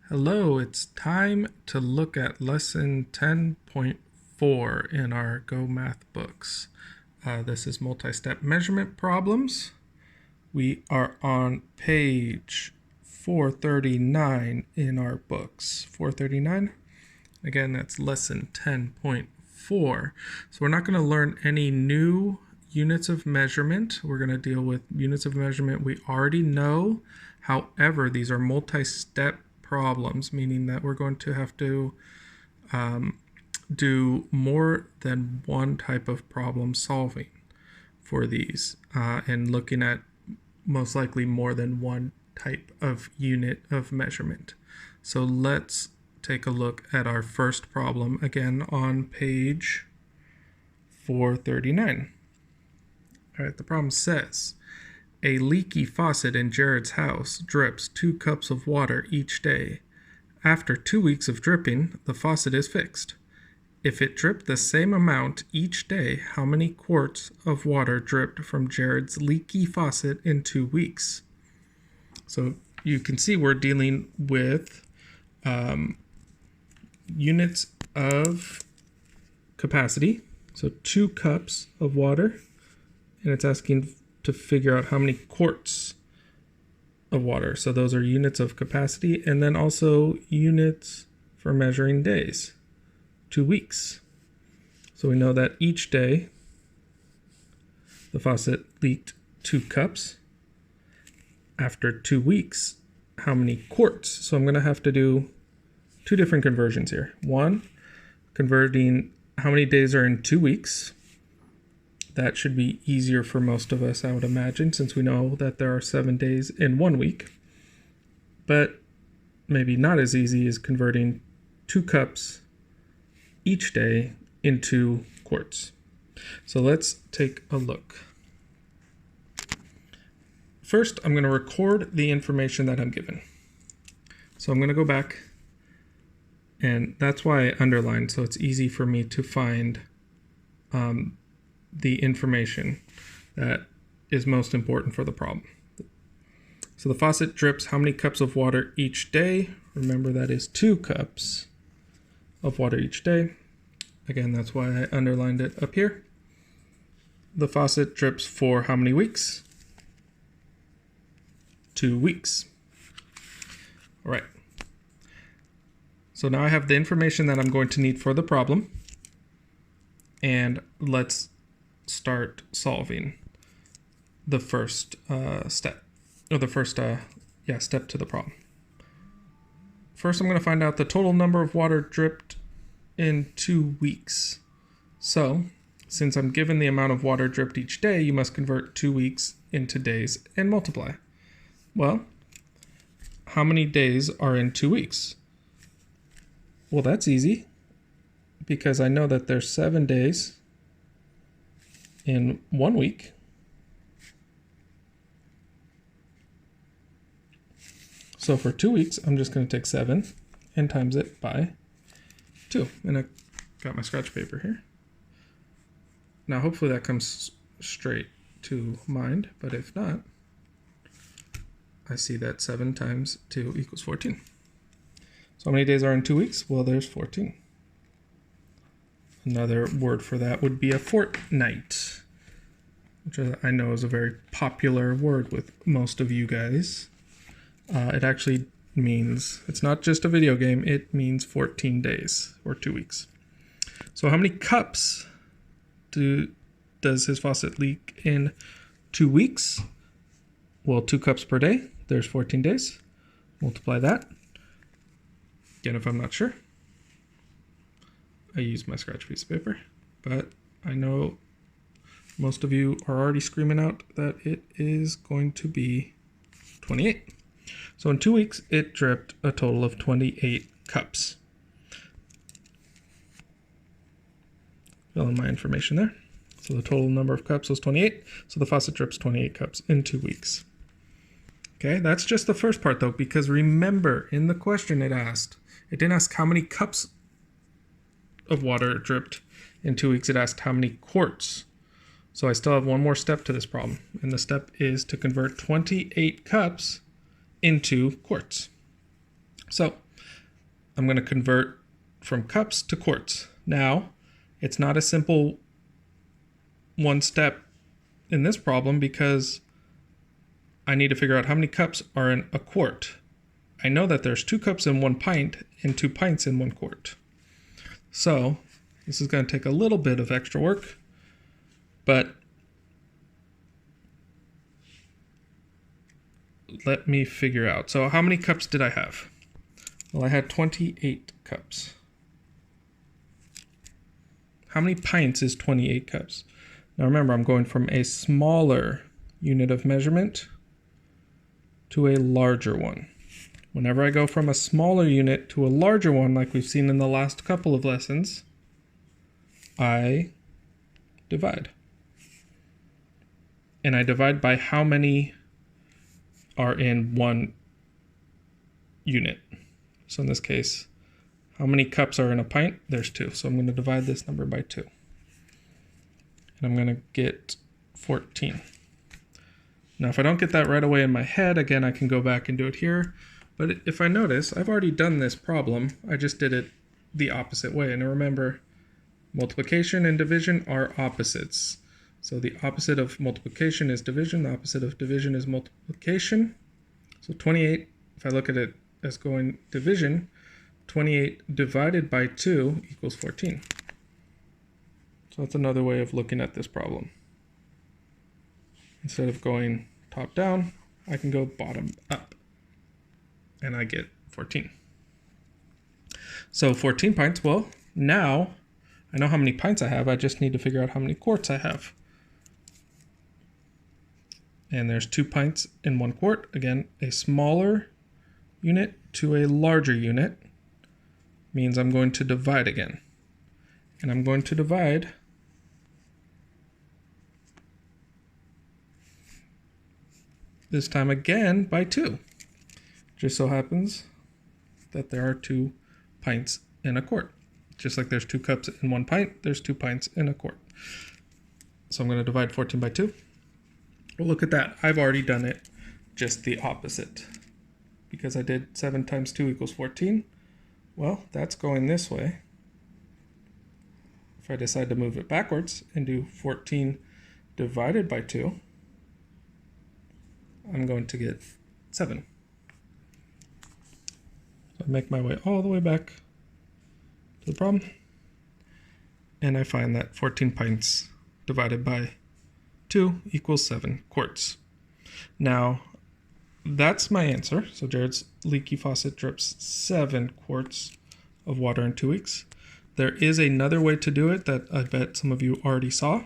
Hello, it's time to look at lesson 10.4 in our Go Math books. This is multi-step measurement problems. We are on page 439 in our books. 439. Again, that's lesson 10.4. So we're not going to learn any new units of measurement. We're going to deal with units of measurement we already know. However, these are multi-step problems, meaning that we're going to have to do more than one type of problem solving for these and looking at most likely more than one type of unit of measurement. So let's take a look at our first problem again on page 439. All right, the problem says, a leaky faucet in Jared's house drips 2 cups of water each day. After 2 weeks of dripping, the faucet is fixed. If it dripped the same amount each day, how many quarts of water dripped from Jared's leaky faucet in 2 weeks? So you can see we're dealing with units of capacity. So 2 cups of water, and it's asking to figure out how many quarts of water. So those are units of capacity, and then also units for measuring days, 2 weeks. So we know that each day the faucet leaked 2 cups. After 2 weeks, how many quarts? So I'm going to have to do 2 different conversions here. One, converting how many days are in 2 weeks. That should be easier for most of us, I would imagine, since we know that there are 7 days in 1 week. But maybe not as easy as converting 2 cups each day into quarts. So let's take a look. First, I'm going to record the information that I'm given. So I'm going to go back, and that's why I underlined, so it's easy for me to find the information that is most important for the problem. So the faucet drips how many cups of water each day? Remember, that is 2 cups of water each day. Again, that's why I underlined it up here. The faucet drips for how many weeks? 2 weeks. All right. So now I have the information that I'm going to need for the problem. And let's start solving the first step, or the first step to the problem. First, I'm going to find out the total number of water dripped in 2 weeks. So, since I'm given the amount of water dripped each day, you must convert 2 weeks into days and multiply. Well, how many days are in 2 weeks? Well, that's easy, because I know that there's 7 days in 1 week. So for 2 weeks, I'm just going to take 7 and times it by 2. And I got my scratch paper here. Now, hopefully that comes straight to mind, but if not, I see that 7 times 2 equals 14. So how many days are in 2 weeks? Well, there's 14. Another word for that would be a fortnight, which I know is a very popular word with most of you guys. It actually means, it's not just a video game, it means 14 days or 2 weeks. So how many cups does his faucet leak in 2 weeks? Well, 2 cups per day, there's 14 days. Multiply that. Again, if I'm not sure, I use my scratch piece of paper, but I know most of you are already screaming out that it is going to be 28. So in 2 weeks, it dripped a total of 28 cups. Fill in my information there. So the total number of cups was 28. So the faucet drips 28 cups in 2 weeks. Okay, that's just the first part though, because remember in the question it didn't ask how many cups of water dripped in 2 weeks. It asked how many quarts. So I still have one more step to this problem, and the step is to convert 28 cups into quarts. So I'm going to convert from cups to quarts. Now, it's not a simple one step in this problem because I need to figure out how many cups are in a quart. I know that there's 2 cups in 1 pint and 2 pints in 1 quart. So this is going to take a little bit of extra work, but let me figure out. So how many cups did I have? Well, I had 28 cups. How many pints is 28 cups? Now remember, I'm going from a smaller unit of measurement to a larger one. Whenever I go from a smaller unit to a larger one, like we've seen in the last couple of lessons, I divide. And I divide by how many are in 1 unit. So in this case, how many cups are in a pint? There's 2. So I'm going to divide this number by 2. And I'm going to get 14. Now, if I don't get that right away in my head, again, I can go back and do it here. But if I notice, I've already done this problem. I just did it the opposite way. And remember, multiplication and division are opposites. So the opposite of multiplication is division. The opposite of division is multiplication. So 28, if I look at it as going division, 28 divided by 2 equals 14. So that's another way of looking at this problem. Instead of going top down, I can go bottom up. And I get 14. So 14 pints, well, now I know how many pints I have. I just need to figure out how many quarts I have. And there's 2 pints in 1 quart. Again, a smaller unit to a larger unit means I'm going to divide again. And I'm going to divide this time again by 2. Just so happens that there are 2 pints in a quart. Just like there's 2 cups in 1 pint, there's 2 pints in a quart. So I'm going to divide 14 by 2. Well, look at that. I've already done it just the opposite. Because I did 7 times 2 equals 14. Well, that's going this way. If I decide to move it backwards and do 14 divided by 2, I'm going to get 7. So I make my way all the way back to the problem. And I find that 14 pints divided by 2 equals 7 quarts. Now, that's my answer. So Jared's leaky faucet drips 7 quarts of water in 2 weeks. There is another way to do it that I bet some of you already saw.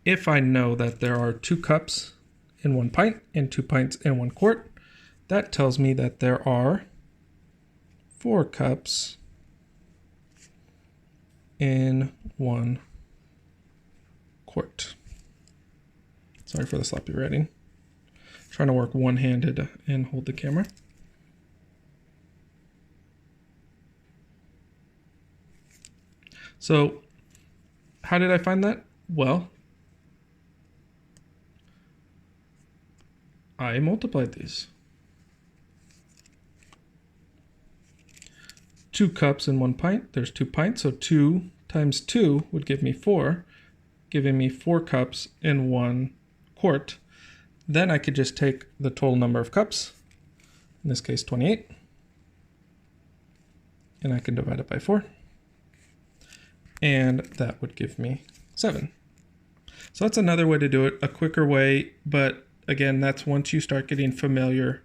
If I know that there are 2 cups in 1 pint and 2 pints in 1 quart, that tells me that there are 4 cups in 1 quart. Sorry for the sloppy writing. Trying to work one-handed and hold the camera. So how did I find that? Well, I multiplied these. 2 cups in 1 pint, there's 2 pints, so 2 times 2 would give me 4, giving me 4 cups in 1 quart. Then I could just take the total number of cups, in this case 28, and I can divide it by 4, and that would give me 7. So that's another way to do it, a quicker way, but again, that's once you start getting familiar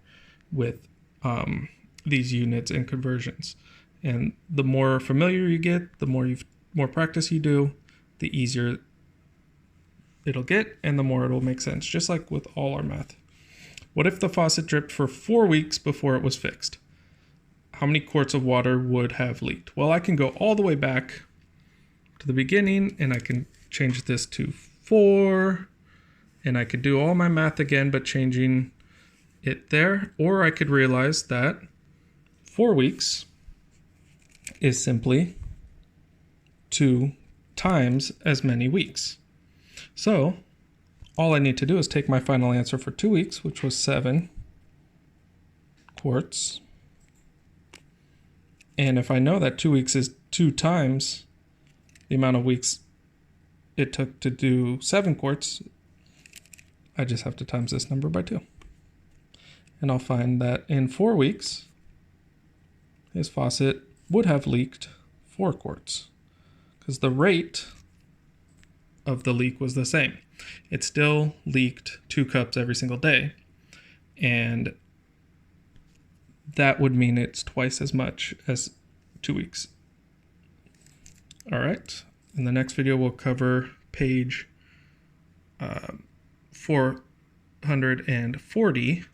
with these units and conversions. And the more familiar you get, the more practice you do, the easier it'll get and the more it'll make sense, just like with all our math. What if the faucet dripped for 4 weeks before it was fixed? How many quarts of water would have leaked? Well, I can go all the way back to the beginning and I can change this to 4, and I could do all my math again, but changing it there. Or I could realize that 4 weeks is simply 2 times as many weeks. So all I need to do is take my final answer for 2 weeks, which was 7 quarts, And if I know that 2 weeks is 2 times the amount of weeks it took to do 7 quarts, I just have to times this number by 2. And I'll find that in 4 weeks, his faucet would have leaked 4 quarts because the rate of the leak was the same. It still leaked 2 cups every single day. And that would mean it's twice as much as 2 weeks. All right. In the next video, we'll cover page 440,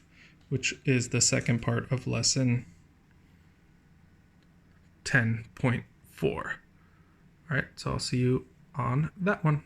which is the second part of lesson 10.4. All right. So I'll see you on that one.